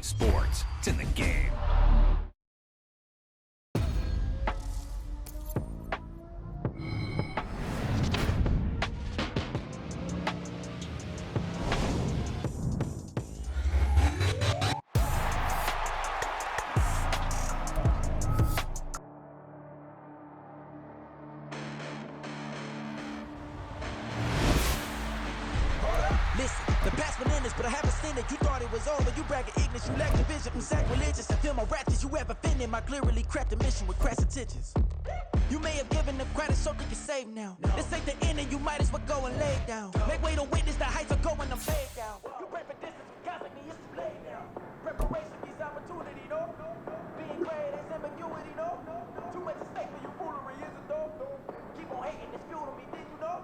Sports. It's in the game. Listen, the past bananas, but I haven't seen it. You thought it was over. You bragging ignorance. You lack the vision from sacrilegious. I feel my raptors. You ever offended my clearly crafted mission with crass intentions. You may have given them credit so you can save now. This ain't the end and you might as well go and lay down. Make way to witness the heights are going, I'm laid down. You pray for distance, constantly it's too late now. Preparation means opportunity, no? Being great is ambiguity, no? Too much at stake for you foolery, is it though? Keep on hating, it's fuel to me, did you know?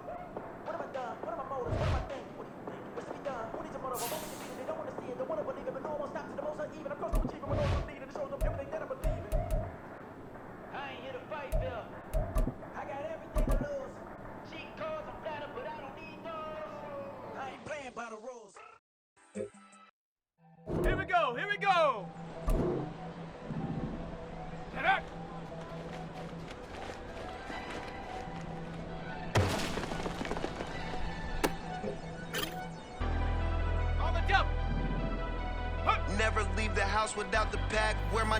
What have I done? What are my motives? What am I thinking? What do you think? What's to be done? Who needs a motive? I'm hoping to see it. They don't want to see it, don't want to believe it, but no one won't stop to the most uneven. I'm close to achieving what no one needed. It shows up everything that I believe in. I ain't here to fight, Bill. I got everything to lose. Cheat codes, I'm flattered, but I don't need those. I ain't playing by the rules. Here we go, here we go! Get up! On the jump! Never leave the house without the pack. Where my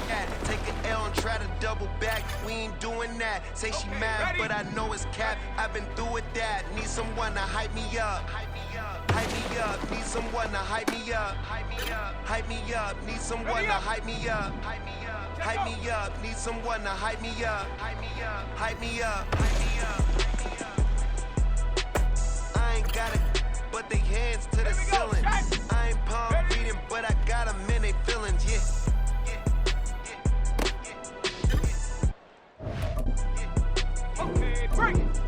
at? Take an L and try to double back. We ain't doing that. Say she Okay, mad, ready? but I know it's cap. I've been through with that. Need someone to hype me up. Hype me up. Hype me up. Need someone to hype me up. Hype me up. Hype me up. Need someone Ready to up. hype me up. Hype me up. Check Hype out. me up. Need someone to hype me up. Hype me up. Hype me up. Hype me up. Hype me up. I ain't got it, but they hands to the Here we go, ceiling. check. I ain't palm Ready? reading, but I got them in they feelings, yeah. Okay, bring it!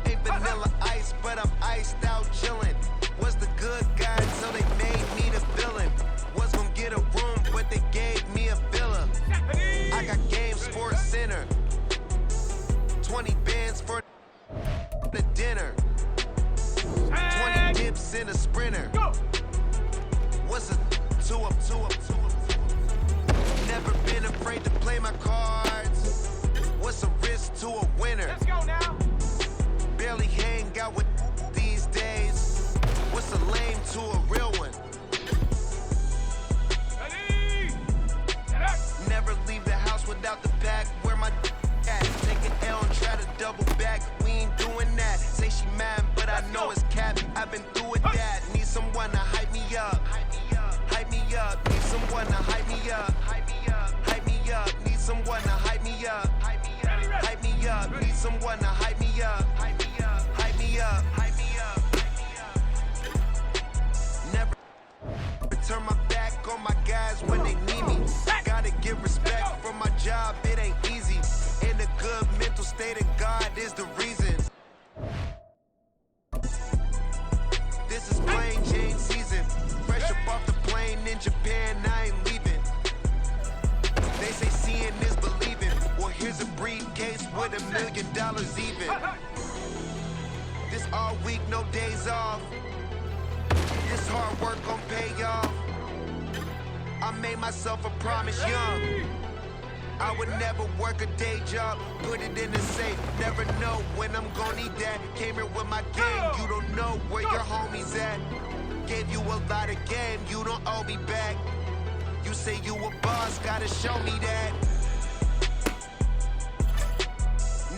Ain't vanilla ice, but I'm iced out chillin'. Was the good guy till they made me the villain. Was gonna get a room, but they gave me a villa. I got Game Sports Center. 20 bands for the dinner. 20 dips in a sprinter. Go! What's a two up? Never been afraid to play my cards. What's a risk to a winner? Let's go now! Barely hang out with these days. What's a lame to a real one? Ready! Get up! Never leave the house without the pack. Where my at? Take an L and try to double back. We ain't doing that. Say she mad, but I know it's cap. I've been through with that. Need someone to hype me up. Hype me up. Hype me up. Need someone to hype me up. Hype me up. Hype me up. Need someone to hype me up. Hype me up. Hype me up. Need someone to hype me up. Hype me up. Hype me up. Hype me up. Hype me up. Never turn my back on my guys when they need me. Gotta give respect for my job, it ain't easy. In a good mental state of God is the reason. This is plain Jane season. Fresh up off the plane in Japan, I ain't leaving. They say seeing is believing. Well, here's a briefcase with $1 million even. This all week, no days off. This hard work gon' pay off. I made myself a promise young. I would never work a day job, put it in the safe. Never know when I'm gon' need that. Came here with my game, you don't know where your homies at. Gave you a lot of game, you don't owe me back. You say you a boss, gotta show me that.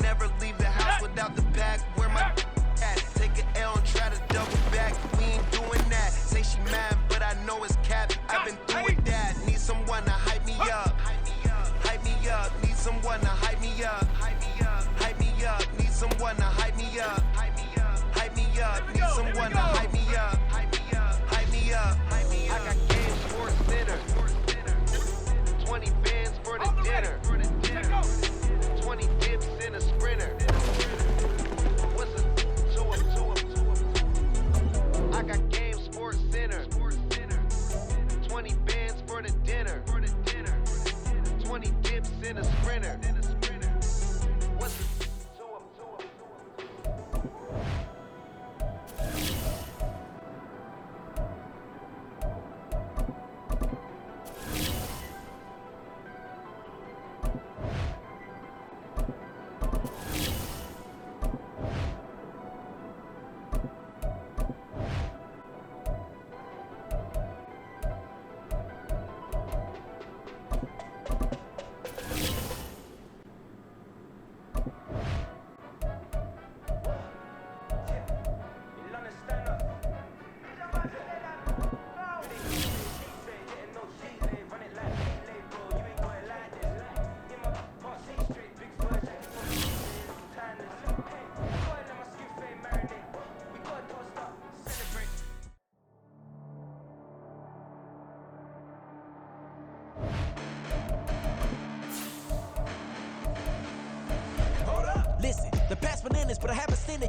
Never leave the house without the pack. Where my at? Take an L and try to double back. We ain't doing that. Say she mad, but I know it's cap. I've been through with that. Need someone to hype me up. Hype me up. Hype me up. Need someone to hype me up. Hype me up. Hype me up. Need someone to hype me up. Hype me up. Hype me up. Need someone to hype me up. Hype me up. Hype me up. Hype me up. I got Game Sports Center. 20 bands for the dinner. 20 dips in a sprinter. What's a two up? I got Game Sports Center. 20 bands for the dinner. 20 dips in a sprinter. What's a two up?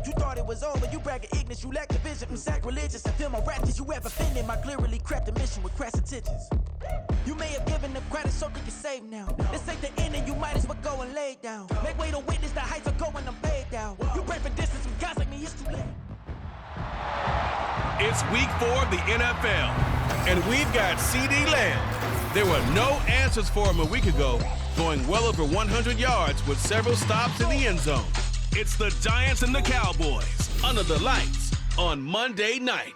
ended, you thought it was over. You bragging ignorance, you lack the vision. Sacrilegious, I feel my raptors. You ever offended my clearly crafted mission with crass intentions. You may have given them credit so you can save now. This ain't the end and you might as well go and lay down. Make way to witness the heights are going, I'm paid down. You pray for distance with guys like me, it's too late. It's week 4 of the NFL, and we've got CeeDee Lamb. There were no answers for him a week ago, going well over 100 yards with several stops in the end zone. It's the Giants and the Cowboys under the lights on Monday night.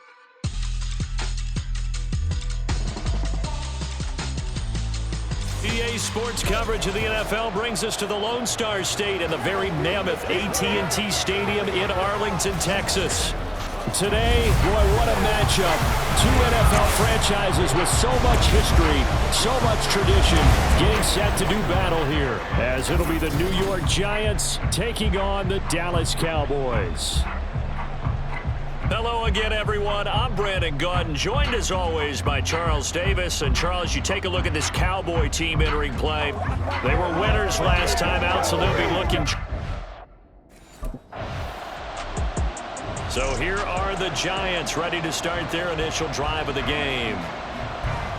EA Sports coverage of the NFL brings us to the Lone Star State and the very mammoth AT&T Stadium in Arlington, Texas. Today, boy, what a matchup. Two NFL franchises with so much history, so much tradition, getting set to do battle here, as it'll be the New York Giants taking on the Dallas Cowboys. Hello again, everyone. I'm Brandon Gautin, joined as always by Charles Davis. And Charles, you take a look at this Cowboy team entering play. They were winners last time out, so they'll be looking. So here are the Giants ready to start their initial drive of the game.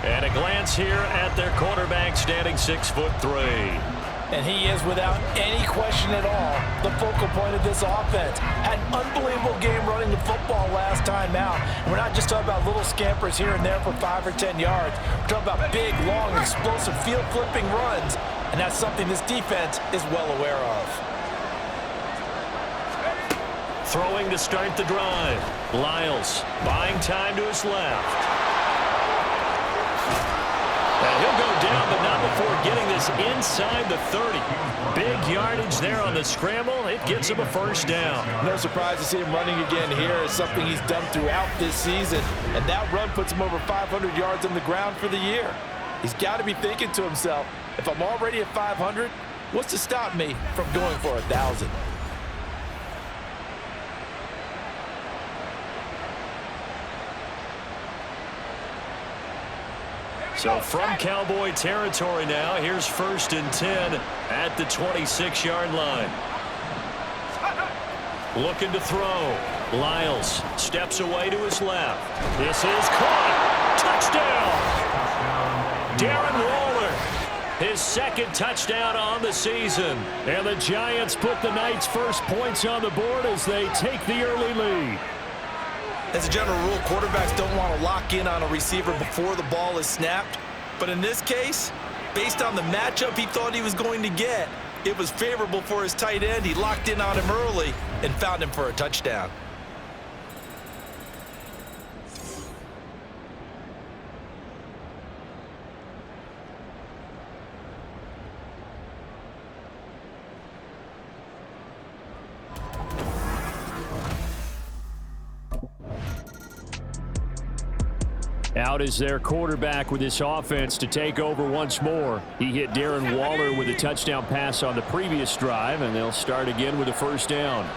And a glance here at their quarterback, standing 6'3". And he is, without any question at all, the focal point of this offense. Had an unbelievable game running the football last time out. And we're not just talking about little scampers here and there for 5 or 10 yards. We're talking about big, long, explosive, field-flipping runs. And that's something this defense is well aware of. Throwing to start the drive. Lyles buying time to his left. And he'll go down, but not before getting this inside the 30. Big yardage there on the scramble. It gets him a first down. No surprise to see him running again here. It's something he's done throughout this season. And that run puts him over 500 yards on the ground for the year. He's got to be thinking to himself, if I'm already at 500, what's to stop me from going for 1,000? So from Cowboy territory now, here's 1st and 10 at the 26-yard line. Looking to throw. Lyles steps away to his left. This is caught. Touchdown! Darren Waller, his 2nd touchdown on the season. And the Giants put the night's first points on the board as they take the early lead. As a general rule, quarterbacks don't want to lock in on a receiver before the ball is snapped. But in this case, based on the matchup he thought he was going to get, it was favorable for his tight end. He locked in on him early and found him for a touchdown. Out is their quarterback with this offense to take over once more. He hit Darren Waller with a touchdown pass on the previous drive, and they'll start again with a first down.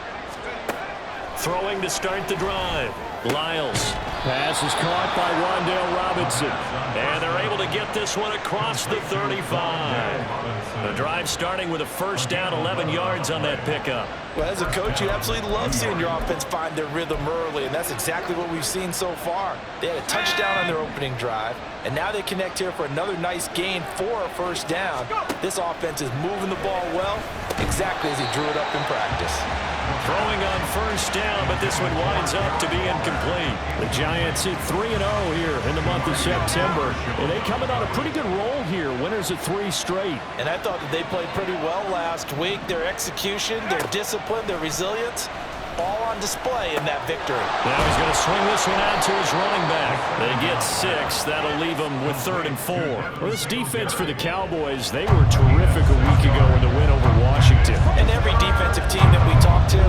Throwing to start the drive. Lyles. Pass is caught by Wan'Dale Robinson. And they're able to get this one across the 35. The drive starting with a first down, 11 yards on that pickup. Well, as a coach, you absolutely love seeing your offense find their rhythm early, and that's exactly what we've seen so far. They had a touchdown on their opening drive, and now they connect here for another nice gain for a first down. This offense is moving the ball well, exactly as he drew it up in practice. Throwing on first down, but this one winds up to be incomplete. The Giants hit 3-0 here in the month of September, and they coming on a pretty good roll here, winners of 3 straight. And I thought that they played pretty well last week. Their execution, their discipline, their resilience, all on display in that victory. Now he's going to swing this one out to his running back. They get 6. That'll leave them with 3rd and 4. Well, this defense for the Cowboys, they were terrific a week ago in the win over Washington. And every defensive team that we talk to,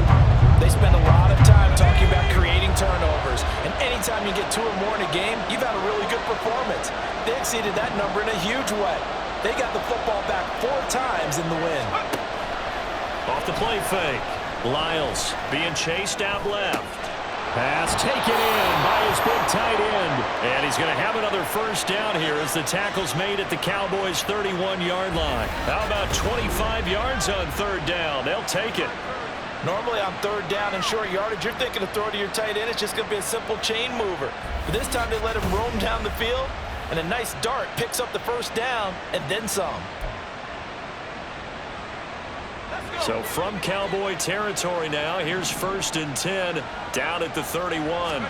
they spend a lot of time talking about creating turnovers. And anytime you get 2 or more in a game, you've had a really good performance. They exceeded that number in a huge way. They got the football back 4 times in the win. Off the play fake. Lyles being chased out left. Pass taken in by his big tight end. And he's going to have another first down here as the tackle's made at the Cowboys' 31-yard line. How about 25 yards on 3rd down? They'll take it. Normally on third down and short yardage, you're thinking of throwing to your tight end. It's just going to be a simple chain mover. But this time they let him roam down the field, and a nice dart picks up the first down and then some. So from Cowboy territory now, here's 1st and 10 down at the 31.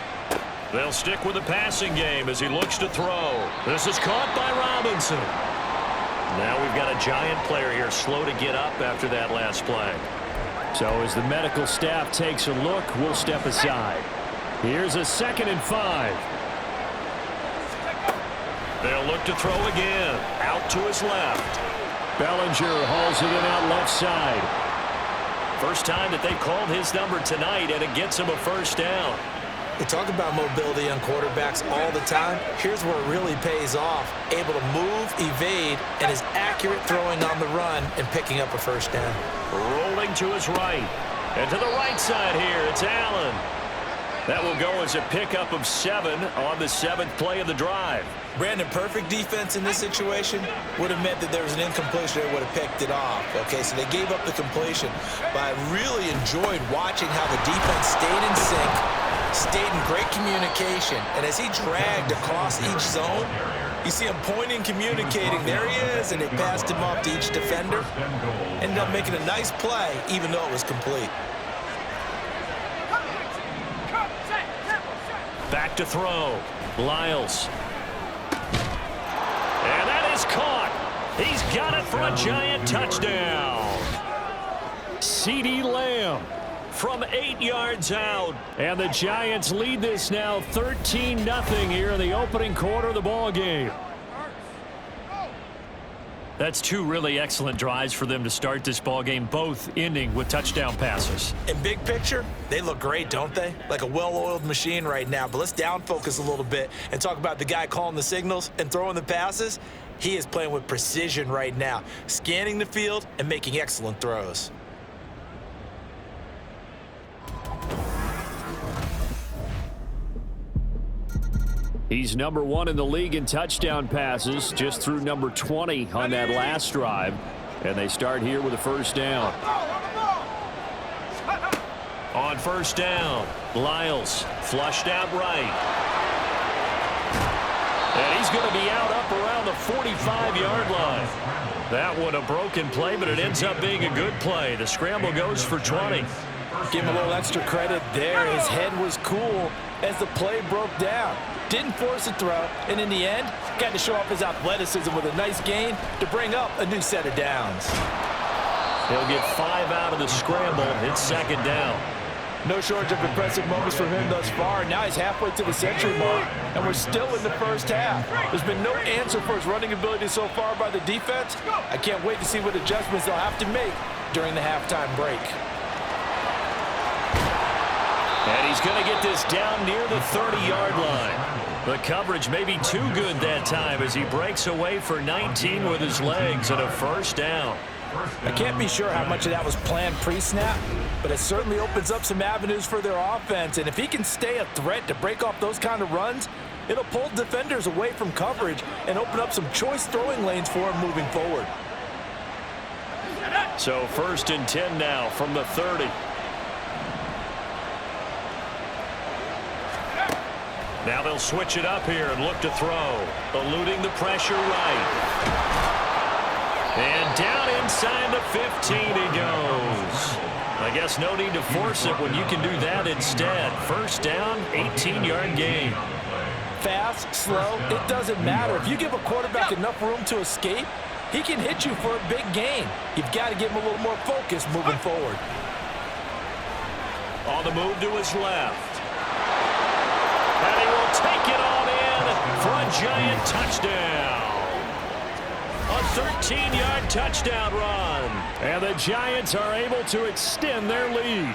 They'll stick with the passing game as he looks to throw. This is caught by Robinson. Now we've got a giant player here slow to get up after that last play. So as the medical staff takes a look, we'll step aside. Here's a 2nd and 5. They'll look to throw again. Out to his left. Bellinger hauls it in out left side. First time that they've called his number tonight, and it gets him a first down. We talk about mobility on quarterbacks all the time. Here's where it really pays off. Able to move, evade, and is accurate throwing on the run and picking up a first down. Rolling to his right. And to the right side here, it's Allen. That will go as a pickup of 7 on the 7th play of the drive. Brandon, perfect defense in this situation would have meant that there was an incompletion. They would have picked it off. Okay, so they gave up the completion. But I really enjoyed watching how the defense stayed in sync, stayed in great communication. And as he dragged across each zone, you see him pointing, communicating. There he is, and they passed him off to each defender. Ended up making a nice play, even though it was complete. Back to throw. Lyles. And that is caught. He's got it for a giant touchdown. CeeDee Lamb from 8 yards out. And the Giants lead this now 13-0 here in the opening quarter of the ball game. That's 2 really excellent drives for them to start this ball game, both ending with touchdown passes. In big picture, they look great, don't they? Like a well-oiled machine right now. But let's down focus a little bit and talk about the guy calling the signals and throwing the passes. He is playing with precision right now, scanning the field and making excellent throws. He's number 1 in the league in touchdown passes, just threw number 20 on that last drive. And they start here with a first down. On first down, Lyles flushed out right. And he's going to be out up around the 45-yard line. That one a broken play, but it ends up being a good play. The scramble goes for 20. Give him a little extra credit there. His head was cool as the play broke down. Didn't force a throw, and in the end, got to show off his athleticism with a nice gain to bring up a new set of downs. He'll get 5 out of the scramble. It's 2nd down. No shortage of impressive moments from him thus far. Now he's halfway to the century mark, and we're still in the first half. There's been no answer for his running ability so far by the defense. I can't wait to see what adjustments they'll have to make during the halftime break. And he's going to get this down near the 30-yard line. The coverage may be too good that time as he breaks away for 19 with his legs and a first down. I can't be sure how much of that was planned pre-snap, but it certainly opens up some avenues for their offense. And if he can stay a threat to break off those kind of runs, it'll pull defenders away from coverage and open up some choice throwing lanes for him moving forward. So 1st and 10 now from the 30. Now they'll switch it up here and look to throw. Eluding the pressure right. And down inside the 15 he goes. I guess no need to force it when you can do that instead. First down, 18-yard gain. Fast, slow, it doesn't matter. If you give a quarterback enough room to escape, he can hit you for a big gain. You've got to give him a little more focus moving forward. On the move to his left. And he will take it on in for a giant touchdown. A 13-yard touchdown run. And the Giants are able to extend their lead.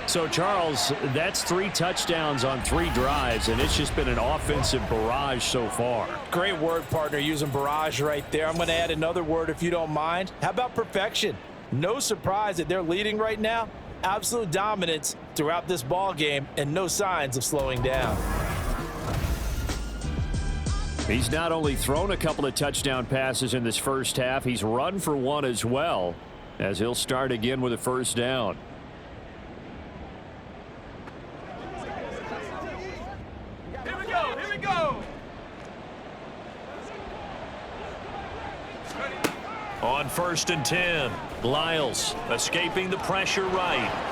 So, Charles, that's 3 touchdowns on 3 drives, and it's just been an offensive barrage so far. Great word, partner, using barrage right there. I'm going to add another word if you don't mind. How about perfection? No surprise that they're leading right now. Absolute dominance throughout this ball game and no signs of slowing down. He's not only thrown a couple of touchdown passes in this first half, he's run for 1 as well, as he'll start again with a first down. On 1st and 10, Lyles escaping the pressure right.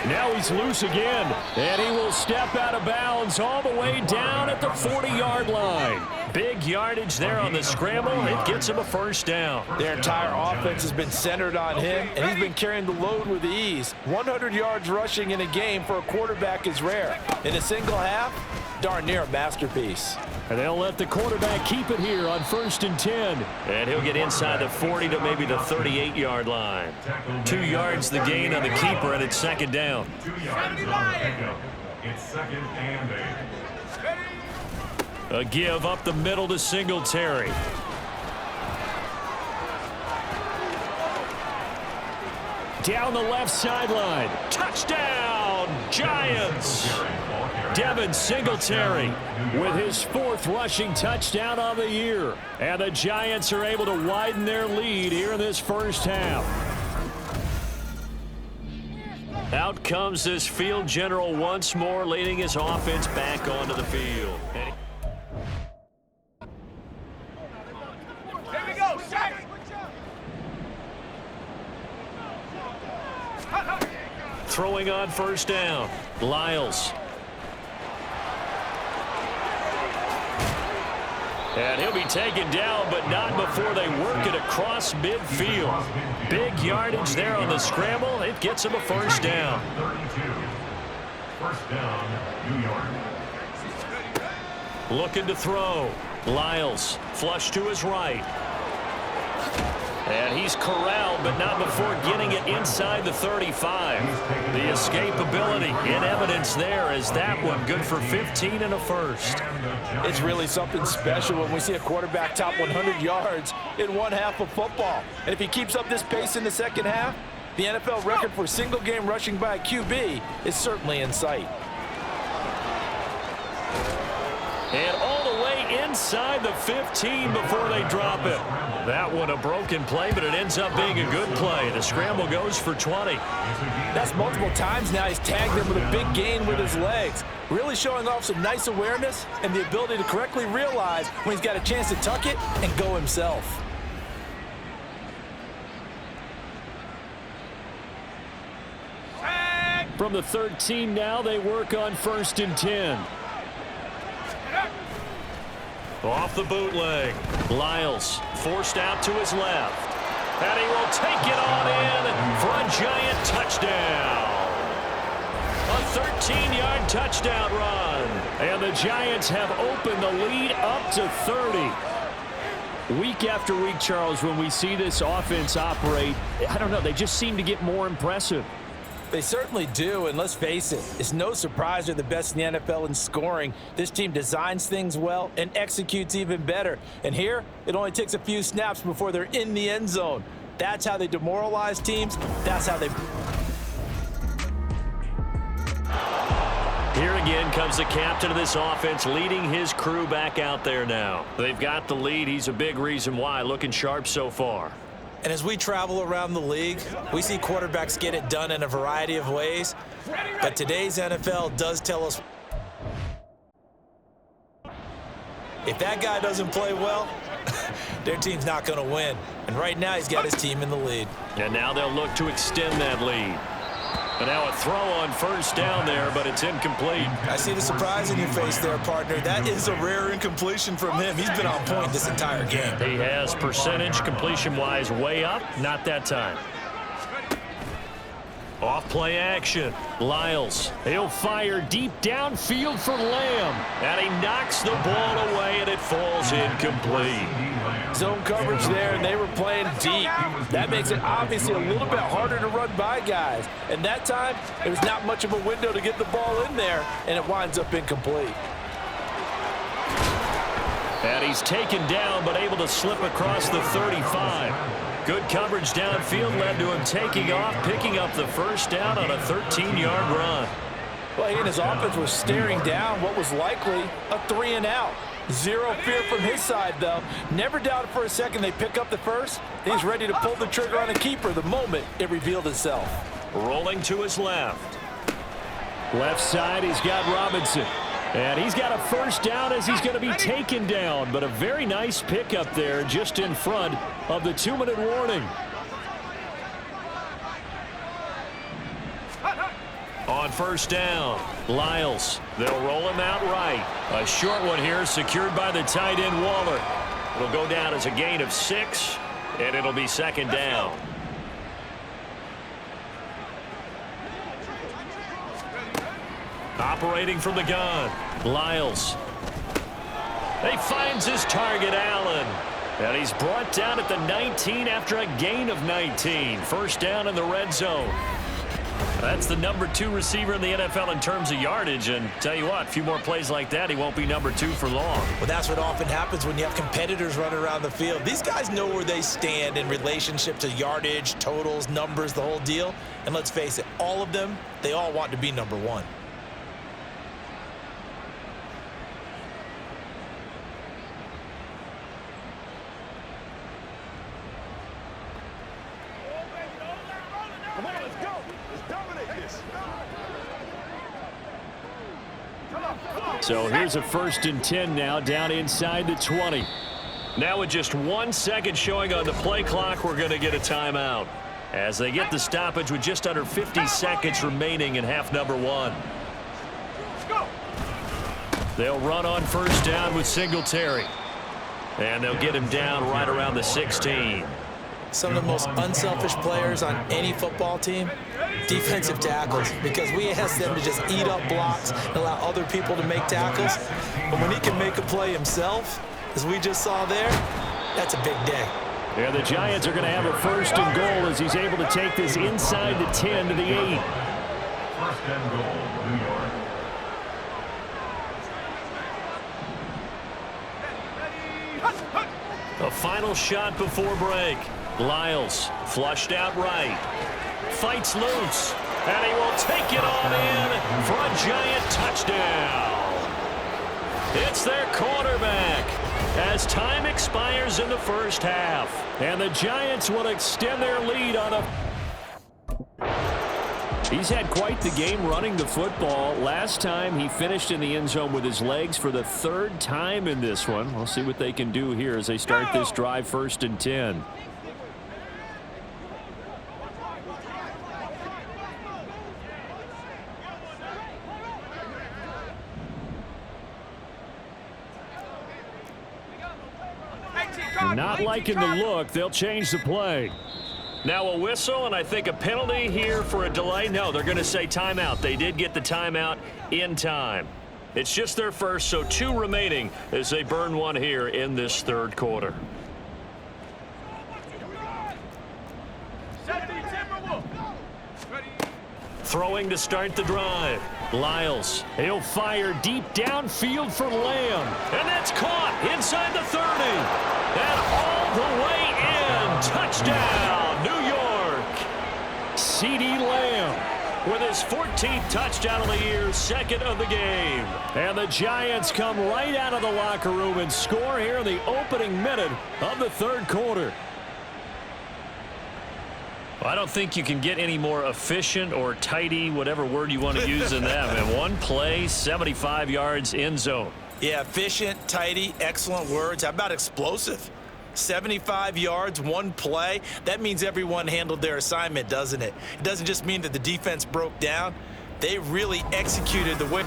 Now he's loose again, and he will step out of bounds all the way down at the 40-yard line. Big yardage there on the scramble. It gets him a first down. Their entire offense has been centered on him, and he's been carrying the load with ease. 100 yards rushing in a game for a quarterback is rare. In a single half, darn near a masterpiece. And they'll let the quarterback keep it here on 1st and 10. And he'll get inside the 40 to maybe the 38-yard line. 2 yards the gain on the keeper, and it's 2nd down. It's 2nd and 8. A give up the middle to Singletary. Down the left sideline. Touchdown, Giants! Devin Singletary with his 4th rushing touchdown of the year. And the Giants are able to widen their lead here in this first half. Out comes this field general once more, leading his offense back onto the field. Here we go, set! Throwing on 1st down, Lyles. And he'll be taken down, but not before they work it across midfield. Big yardage there on the scramble. It gets him a first down. 32. First down, New York. Looking to throw. Lyles, flush to his right. And he's corralled, but not before getting it inside the 35. The escapability in evidence there as that one good for 15 and a first. It's really something special when we see a quarterback top 100 yards in one half of football. And if he keeps up this pace in the second half, the NFL record for single-game rushing by a QB is certainly in sight. And all the way inside the 15 before they drop it. That one a broken play, but it ends up being a good play. The scramble goes for 20. That's multiple times now he's tagged him with a big gain with his legs. Really showing off some nice awareness and the ability to correctly realize when he's got a chance to tuck it and go himself. From the 13 now, they work on 1st and 10. Off the bootleg. Lyles forced out to his left. And he will take it on in for a Giant touchdown. A 13-yard touchdown run. And the Giants have opened the lead up to 30. Week after week, Charles, when we see this offense operate, I don't know, they just seem to get more impressive. They certainly do, and let's face it, it's no surprise they're the best in the NFL in scoring. This team designs things well and executes even better. And here, it only takes a few snaps before they're in the end zone. That's how they demoralize teams. That's how they... Here again comes the captain of this offense, leading his crew back out there now. They've got the lead. He's a big reason why, looking sharp so far. And as we travel around the league, we see quarterbacks get it done in a variety of ways. But today's NFL does tell us if that guy doesn't play well, their team's not going to win. And right now, he's got his team in the lead. And now they'll look to extend that lead. And now a throw on 1st down there, but it's incomplete. I see the surprise in your face there, partner. That is a rare incompletion from him. He's been on point this entire game. He has percentage completion-wise way up. Not that time. Off play action. Lyles. He'll fire deep downfield for Lamb. And he knocks the ball away, and it falls incomplete. Zone coverage there, and they were playing deep. That makes it obviously a little bit harder to run by guys. And that time, there was not much of a window to get the ball in there, and it winds up incomplete. And he's taken down, but able to slip across the 35. Good coverage downfield led to him taking off, picking up the first down on a 13-yard run. Well, he and his offense was staring down what was likely a 3-and-out. Zero fear from his side, though. Never doubted for a second they pick up the first. He's ready to pull the trigger on a keeper the moment it revealed itself. Rolling to his left. Left side, he's got Robinson. And he's got a first down as he's going to be taken down. But a very nice pickup there just in front of the 2-minute warning. On first down, Lyles. They'll roll him out right. A short one here secured by the tight end Waller. It'll go down as a gain of 6, and it'll be second down. Operating from the gun, Lyles. He finds his target, Allen. And he's brought down at the 19 after a gain of 19. First down in the red zone. That's the number 2 receiver in the NFL in terms of yardage. And tell you what, a few more plays like that, he won't be number 2 for long. Well, that's what often happens when you have competitors running around the field. These guys know where they stand in relationship to yardage, totals, numbers, the whole deal. And let's face it, all of them, they all want to be number 1. So here's a 1st and 10 now down inside the 20. Now with just 1 second showing on the play clock, we're going to get a timeout as they get the stoppage with just under 50 seconds remaining in half number 1. They'll run on first down with Singletary. And they'll get him down right around the 16. Some of the most unselfish players on any football team, defensive tackles, because we ask them to just eat up blocks and allow other people to make tackles. But when he can make a play himself, as we just saw there, that's a big day. Yeah, the Giants are going to have a 1st and goal as he's able to take this inside the 10 to the 8. 1st and goal, New York. A final shot before break. Lyles flushed out right. Fights loose. And he will take it on in for a Giant touchdown. It's their quarterback as time expires in the first half. And the Giants will extend their lead on a... He's had quite the game running the football. Last time he finished in the end zone with his legs for the 3rd time in this one. We'll see what they can do here as they start this drive 1st and 10. Not liking the look. They'll change the play. Now a whistle and I think a penalty here for a delay. No, they're going to say timeout. They did get the timeout in time. It's just their first, so 2 remaining as they burn one here in this 3rd quarter. Throwing to start the drive. Lyles. He'll fire deep downfield for Lamb. And that's caught inside the 30. And all the way in. Touchdown, New York. CeeDee Lamb with his 14th touchdown of the year, 2nd of the game. And the Giants come right out of the locker room and score here in the opening minute of the 3rd quarter. I don't think you can get any more efficient or tidy, whatever word you want to use in that. And 1 play, 75 yards in zone. Yeah, efficient, tidy, excellent words. How about explosive? 75 yards, 1 play. That means everyone handled their assignment, doesn't it? It doesn't just mean that the defense broke down. They really executed the way.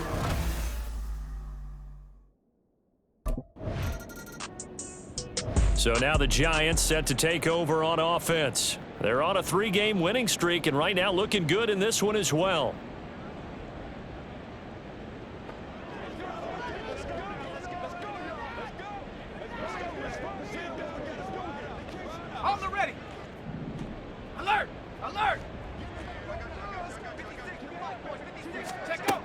So now the Giants set to take over on offense. They're on a 3-game winning streak, and right now looking good in this one as well. On the ready. Alert! Alert! Check go.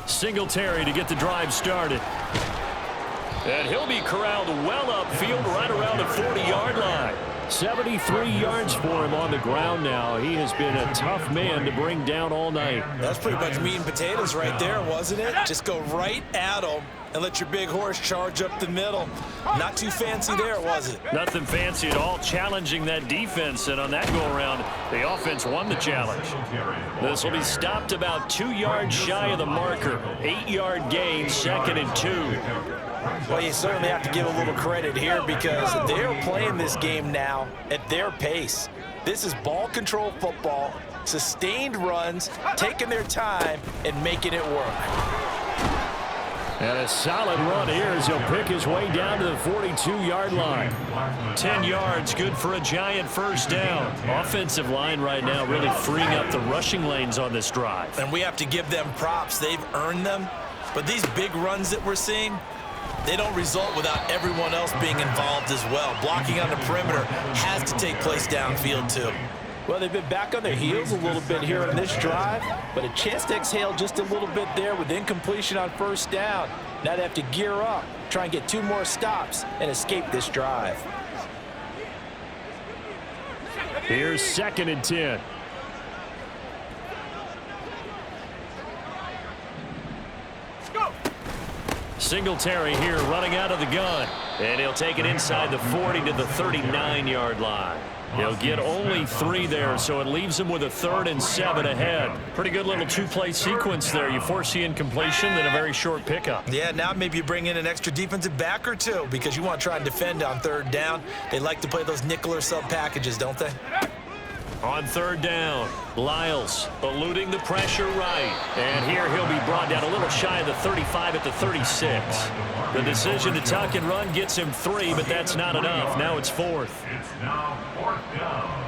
Singletary to get the drive started. And he'll be corralled well upfield right around the 40-yard line. 73 yards for him on the ground now. He has been a tough man to bring down all night. That's pretty much meat and potatoes right there, wasn't it? Just go right at him and let your big horse charge up the middle. Not too fancy there, was it? Nothing fancy at all, challenging that defense, and on that go-around, the offense won the challenge. This will be stopped about 2 yards shy of the marker. 8-yard gain, 2nd and 2. Well, you certainly have to give a little credit here because they're playing this game now at their pace. This is ball control football, sustained runs, taking their time, and making it work. And a solid run here as he'll pick his way down to the 42-yard line. 10 yards, good for a giant first down. Offensive line right now really freeing up the rushing lanes on this drive. And we have to give them props. They've earned them. But these big runs that we're seeing, they don't result without everyone else being involved as well. Blocking on the perimeter has to take place downfield too. Well, they've been back on their heels a little bit here in this drive, but a chance to exhale just a little bit there with incompletion on first down. Now they have to gear up, try and get 2 more stops, and escape this drive. Here's 2nd and 10. Singletary here running out of the gun, and he'll take it inside the 40 to the 39-yard line. He'll get only 3 there, so it leaves him with a 3rd and 7 ahead. Pretty good little 2-play sequence there. You force the incompletion, then a very short pickup. Yeah, now maybe you bring in an extra defensive back or 2 because you want to try and defend on 3rd down. They like to play those nickel or sub packages, don't they? On 3rd down, Lyles eluding the pressure right. And here he'll be brought down a little shy of the 35 at the 36. The decision to tuck and run gets him 3, but that's not enough. Now it's 4th. It's now 4th down.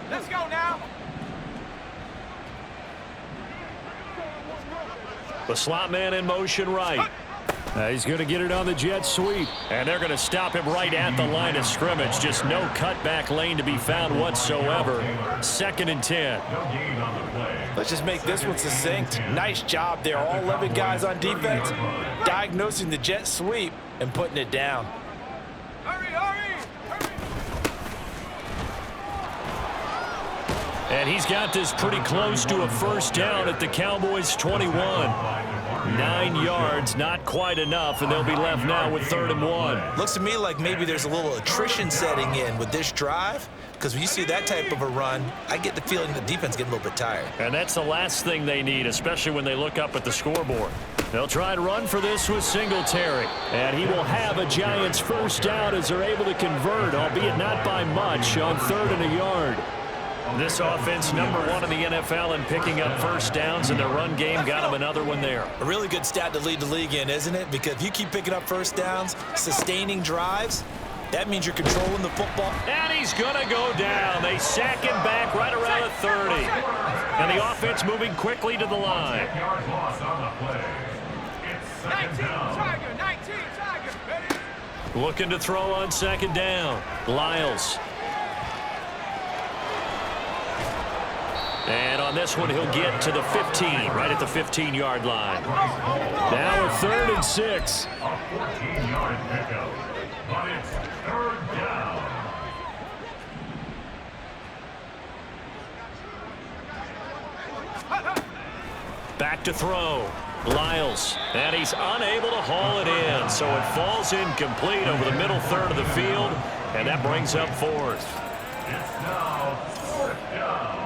Let's go now. The slot man in motion right. He's going to get it on the jet sweep. And they're going to stop him right at the line of scrimmage. Just no cutback lane to be found whatsoever. 2nd and 10. Let's just make this one succinct. Nice job there. All 11 guys on defense diagnosing the jet sweep and putting it down. Hurry, hurry, hurry. And he's got this pretty close to a first down at the Cowboys' 21. 9 yards, not quite enough, and they'll be left now with 3rd and 1. Looks to me like maybe there's a little attrition setting in with this drive, because when you see that type of a run, I get the feeling the defense getting a little bit tired. And that's the last thing they need, especially when they look up at the scoreboard. They'll try and run for this with Singletary. And he will have a Giants first down as they're able to convert, albeit not by much, on 3rd and a yard. This offense, number 1 in the NFL in picking up first downs, and their run game got them another one there. A really good stat to lead the league in, isn't it? Because if you keep picking up first downs, sustaining drives, that means you're controlling the football. And he's going to go down. They sack him back right around the 30. And the offense moving quickly to the line. yards lost on the play. It's 2nd 19 down. Tiger, 19 Tiger. Ready? Looking to throw on 2nd down. Lyles. And on this one, he'll get to the 15, right at the 15-yard line. Now a 3rd and 6. A 14-yard pickup, but it's 3rd down. Back to throw. Lyles, and he's unable to haul it in, so it falls incomplete over the middle 3rd of the field, and that brings up 4th. It's now 4th down.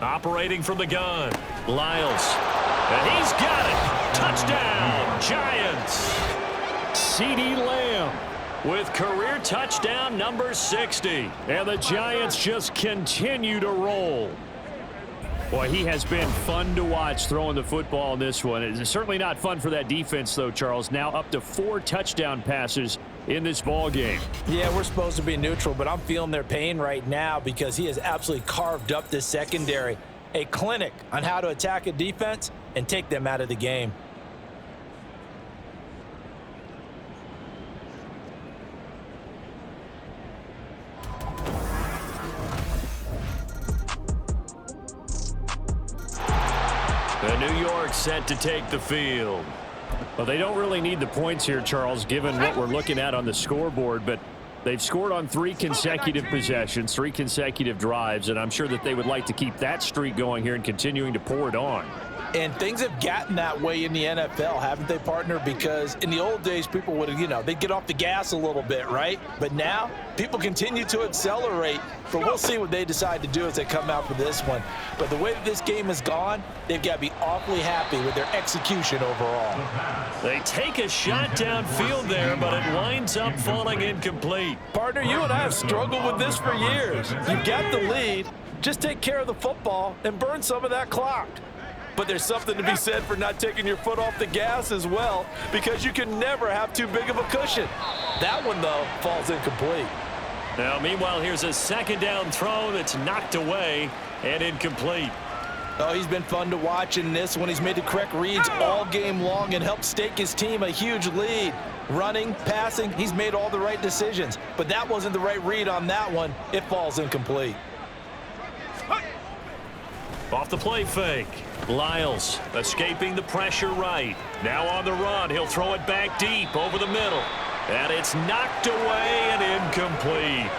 Operating from the gun, Lyles. And he's got it. Touchdown, Giants. CeeDee Lamb with career touchdown number 60. And the Giants just continue to roll. Boy, he has been fun to watch throwing the football in this one. It's certainly not fun for that defense, though, Charles. Now up to 4 touchdown passes in this ball game. Yeah, we're supposed to be neutral, but I'm feeling their pain right now because he has absolutely carved up this secondary. A clinic on how to attack a defense and take them out of the game. The New York set to take the field. Well, they don't really need the points here, Charles, given what we're looking at on the scoreboard, but they've scored on 3 consecutive possessions, 3 consecutive drives, and I'm sure that they would like to keep that streak going here and continuing to pour it on. And things have gotten that way in the NFL, haven't they, partner? Because in the old days, people would have, they'd get off the gas a little bit, right? But now, people continue to accelerate. But we'll see what they decide to do as they come out for this one. But the way that this game has gone, they've got to be awfully happy with their execution overall. They take a shot downfield there, but it winds up falling incomplete. Partner, you and I have struggled with this for years. You've got the lead. Just take care of the football and burn some of that clock. But there's something to be said for not taking your foot off the gas as well, because you can never have too big of a cushion. That one, though, falls incomplete. Now, meanwhile, here's a second down throw that's knocked away and incomplete. Oh, he's been fun to watch in this one. He's made the correct reads all game long and helped stake his team a huge lead. Running, passing, he's made all the right decisions. But that wasn't the right read on that one. It falls incomplete. Off the play fake. Lyles escaping the pressure right. Now on the run. He'll throw it back deep over the middle. And it's knocked away and incomplete.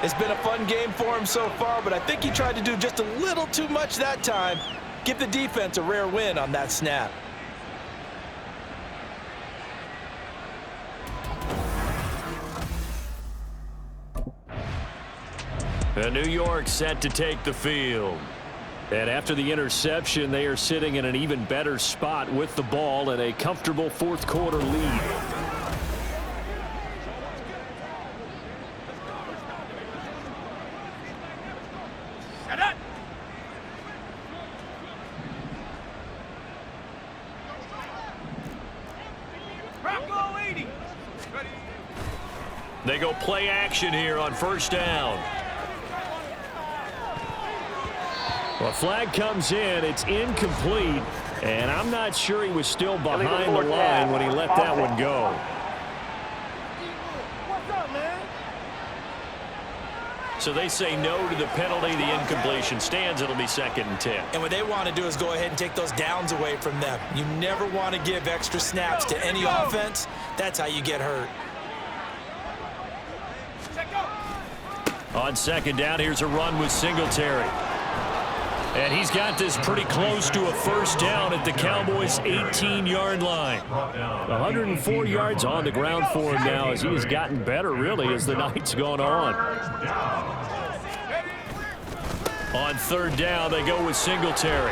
It's been a fun game for him so far, but I think he tried to do just a little too much that time. Give the defense a rare win on that snap. And New York set to take the field. And after the interception, they are sitting in an even better spot with the ball and a comfortable fourth quarter lead. They go play action here on first down. Well, flag comes in. It's incomplete. And I'm not sure he was still behind the line when he let that one go. So they say no to the penalty. The incompletion stands. It'll be 2nd and 10. And what they want to do is go ahead and take those downs away from them. You never want to give extra snaps to any offense. That's how you get hurt. On 2nd down, here's a run with Singletary. And he's got this pretty close to a first down at the Cowboys' 18-yard line. 104 yards on the ground for him now as he has gotten better, really, as the night's gone on. On 3rd down, they go with Singletary.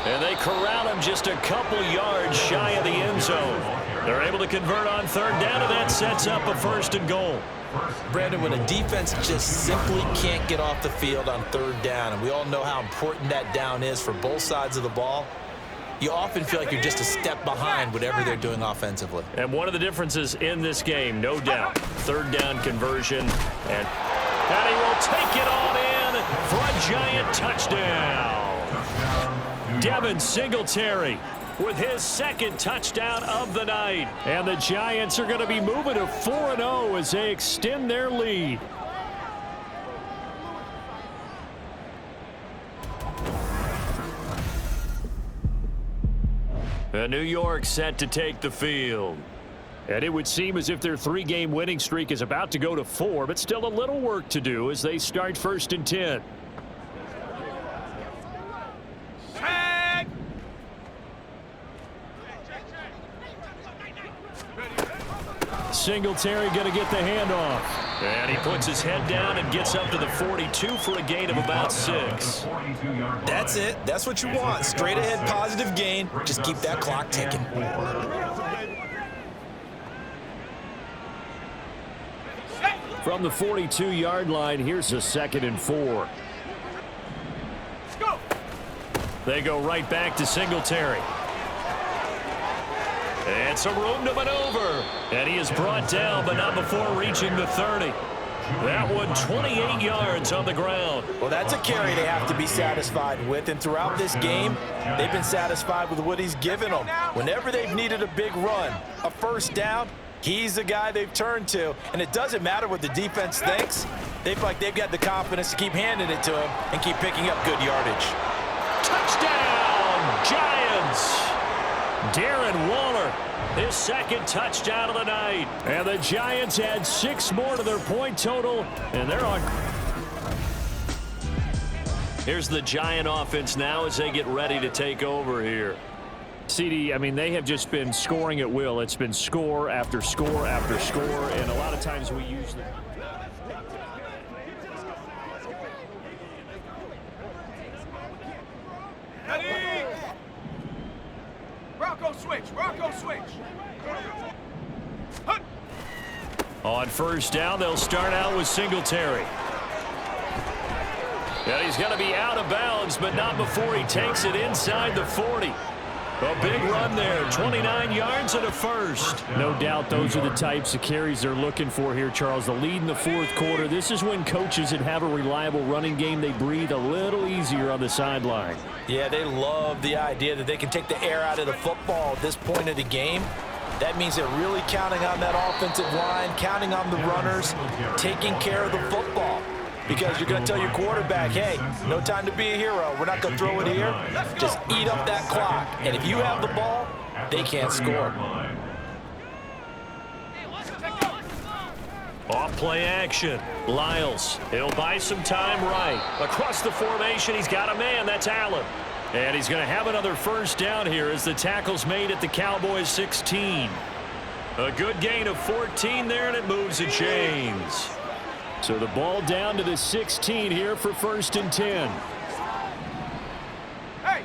And they corral him just a couple yards shy of the end zone. They're able to convert on 3rd down, and that sets up a 1st and goal. Brandon, when a defense just simply can't get off the field on 3rd down, and we all know how important that down is for both sides of the ball, you often feel like you're just a step behind whatever they're doing offensively. And one of the differences in this game, no doubt, 3rd down conversion. And he will take it on in for a Giant touchdown. Devin Singletary with his 2nd touchdown of the night. And the Giants are going to be moving to 4-0 as they extend their lead. And New York set to take the field. And it would seem as if their 3-game winning streak is about to go to 4, but still a little work to do as they start 1st and 10. Singletary going to get the handoff. And he puts his head down and gets up to the 42 for a gain of about 6. That's it. That's what you want. Straight ahead positive gain. Just keep that clock ticking. From the 42-yard line, here's a 2nd and 4. Let's go. They go right back to Singletary. And some room to maneuver. And he is brought down, but not before reaching the 30. That one 28 yards on the ground. Well, that's a carry they have to be satisfied with. And throughout this game, they've been satisfied with what he's given them. Whenever they've needed a big run, a first down, he's the guy they've turned to. And it doesn't matter what the defense thinks. They've got the confidence to keep handing it to him and keep picking up good yardage. Touchdown, Giants! Darren Waller, his 2nd touchdown of the night. And the Giants add 6 more to their point total, and they're on. Here's the Giant offense now as they get ready to take over here. CD, I mean, they have just been scoring at will. It's been score after score after score, and a lot of times we use the... Rocco switch. Rocco switch. Hut. On first down, they'll start out with Singletary. And he's going to be out of bounds, but not before he takes it inside the 40. A big run there, 29 yards and a first. No doubt those are the types of carries they're looking for here, Charles. The lead in the 4th quarter. This is when coaches that have a reliable running game, they breathe a little easier on the sideline. Yeah, they love the idea that they can take the air out of the football at this point of the game. That means they're really counting on that offensive line, counting on the runners, taking care of the football. Because you're going to tell your quarterback, hey, no time to be a hero. We're not going to throw it here. Just eat up that clock. And if you have the ball, they can't score. Off play action. Lyles, he'll buy some time right. Across the formation, he's got a man. That's Allen. And he's going to have another first down here as the tackle's made at the Cowboys 16. A good gain of 14 there, and it moves the chains. So the ball down to the 16 here for 1st and 10. Hey,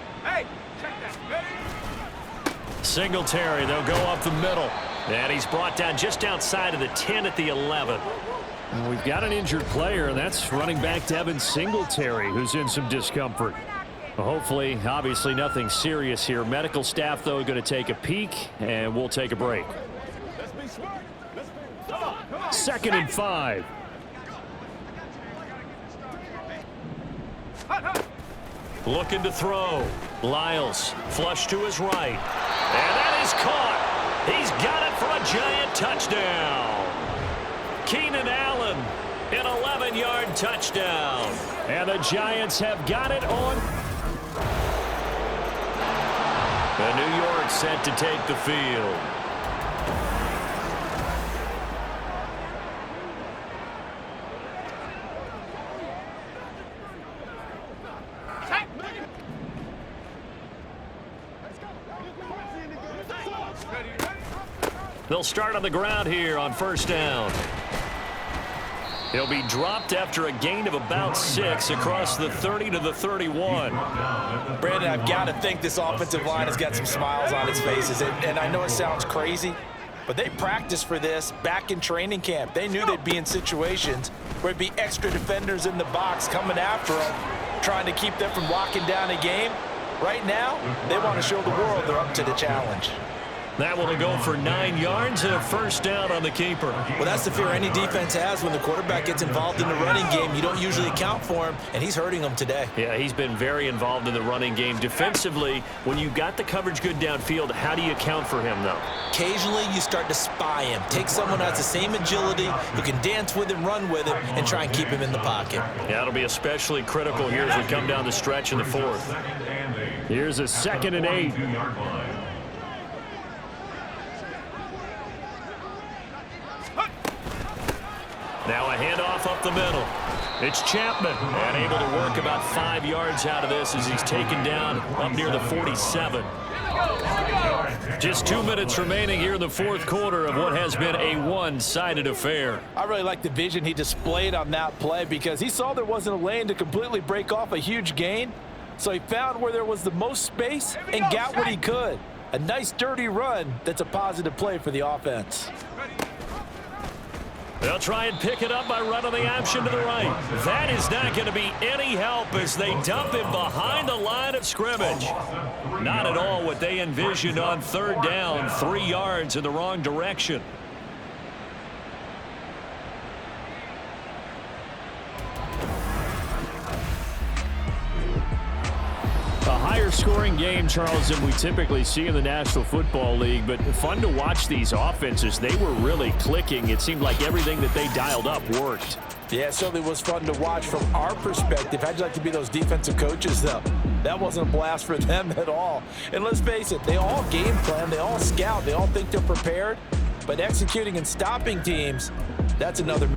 check that. Ready? Singletary, they'll go up the middle. And he's brought down just outside of the 10 at the 11. And we've got an injured player, and that's running back Devin Singletary, who's in some discomfort. Well, hopefully, obviously nothing serious here. Medical staff, though, going to take a peek, and we'll take a break. 2nd and 5. Looking to throw. Lyles, flush to his right. And that is caught. He's got it for a Giant touchdown. Keenan Allen, an 11-yard touchdown. And the Giants have got it on. The New York set to take the field. They'll start on the ground here on first down. He'll be dropped after a gain of about 6 across the 30 to the 31. Brandon, I've got to think this offensive line has got some smiles on its faces. And I know it sounds crazy, but they practiced for this back in training camp. They knew they'd be in situations where there'd be extra defenders in the box coming after them, trying to keep them from locking down a game. Right now, they want to show the world they're up to the challenge. That will go for 9 yards and a first down on the keeper. Well, that's the fear any defense has when the quarterback gets involved in the running game. You don't usually account for him, and he's hurting them today. Yeah, he's been very involved in the running game. Defensively, when you got the coverage good downfield, how do you account for him, though? Occasionally, you start to spy him. Take someone who has the same agility, who can dance with him, run with him, and try and keep him in the pocket. Yeah, it'll be especially critical here as we come down the stretch in the 4th. Here's a 2nd and 8. Now a handoff up the middle. It's Chapman, and able to work about 5 yards out of this as he's taken down up near the 47. Just 2 minutes remaining here in the fourth quarter of what has been a one-sided affair. I really like the vision he displayed on that play because he saw there wasn't a lane to completely break off a huge gain. So he found where there was the most space and got what he could. A nice dirty run that's a positive play for the offense. They'll try and pick it up by running the option to the right. That is not going to be any help as they dump him behind the line of scrimmage. Not at all what they envisioned on third down, 3 yards in the wrong direction. A higher scoring game, Charles, than we typically see in the National Football League, but fun to watch these offenses. They were really clicking. It seemed like everything that they dialed up worked. Yeah, it certainly was fun to watch from our perspective. How'd you like to be those defensive coaches, though? That wasn't a blast for them at all. And let's face it, they all game plan, they all scout, they all think they're prepared, but executing and stopping teams, that's another.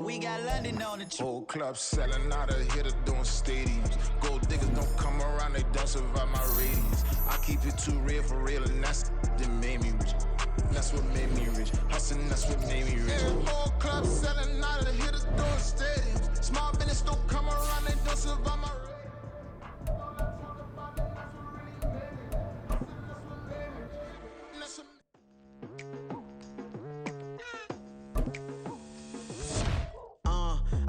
We got London on the Whole club selling out of hitter doing stadiums. Gold diggers don't come around, they don't survive my ratings. I keep it too real for real, and that's that made me rich. That's what made me rich. Hustling, that's what made me rich. Whole club selling out of hitters doing stadiums. Small business don't come around, they don't survive my ratings.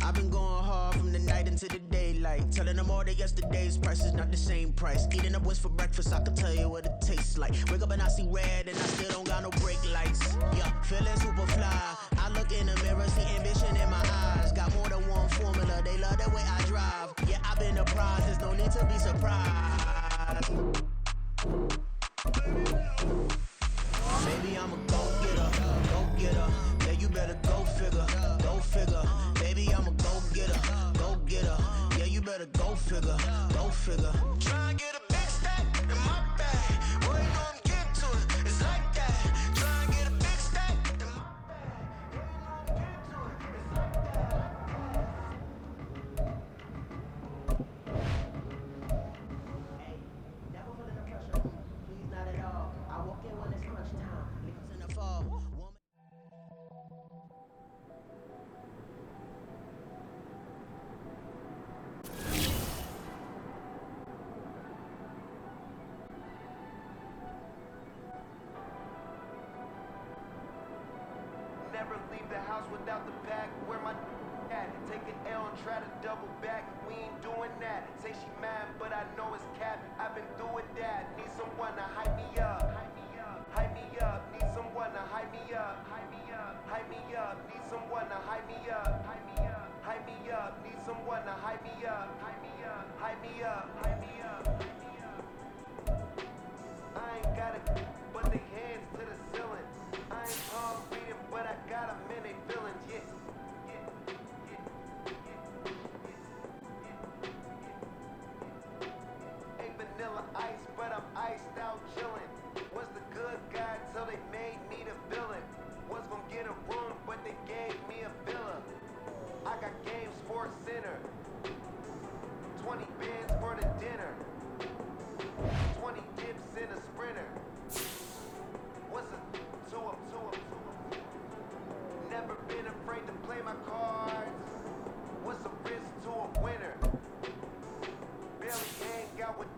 I've been going hard from the night into the daylight, telling them all that yesterday's price is not the same price. Eating up what's for breakfast, I can tell you what it tastes like. Wake up and I see red and I still don't got no brake lights. Yeah, feeling super fly. I look in the mirror, see ambition in my eyes. Got more than one formula, they love the way I drive. Yeah, I've been a prize, there's no need to be surprised. Baby, I'm a go-getter. Yeah, you better go figure. Baby, I'm a go-getter. Yeah, you better go figure. Try and get a big stack in my bag. Boy, you know I'm getting to it. It's like that. Try and get a big stack in my bag. Hey, never put under pressure. Please, not at all. I walk in when it's crunch time. Leaves in the fall. Never leave the house without the bag. Where my at? Take an L and try to double back. We ain't doing that. Say she mad, but I know it's cap. I've been doing that. Need someone to hype me up. Need someone to hype me up. Need someone to hype me up. Need someone to hype me up. I ain't got it, but they hands to the ceiling. I ain't palm reading, but I got them in they feelings. Ain't vanilla ice, but I'm iced out chillin'. Was the good guy till they made me the villain. Was gonna get a room, but they gave me a villa. I got Game Sports Center. 20 bands for the dinner. 20 dips in a sprinter. What's a two up? Never been afraid to play my cards. What's a risk to a winner? Barely hang out with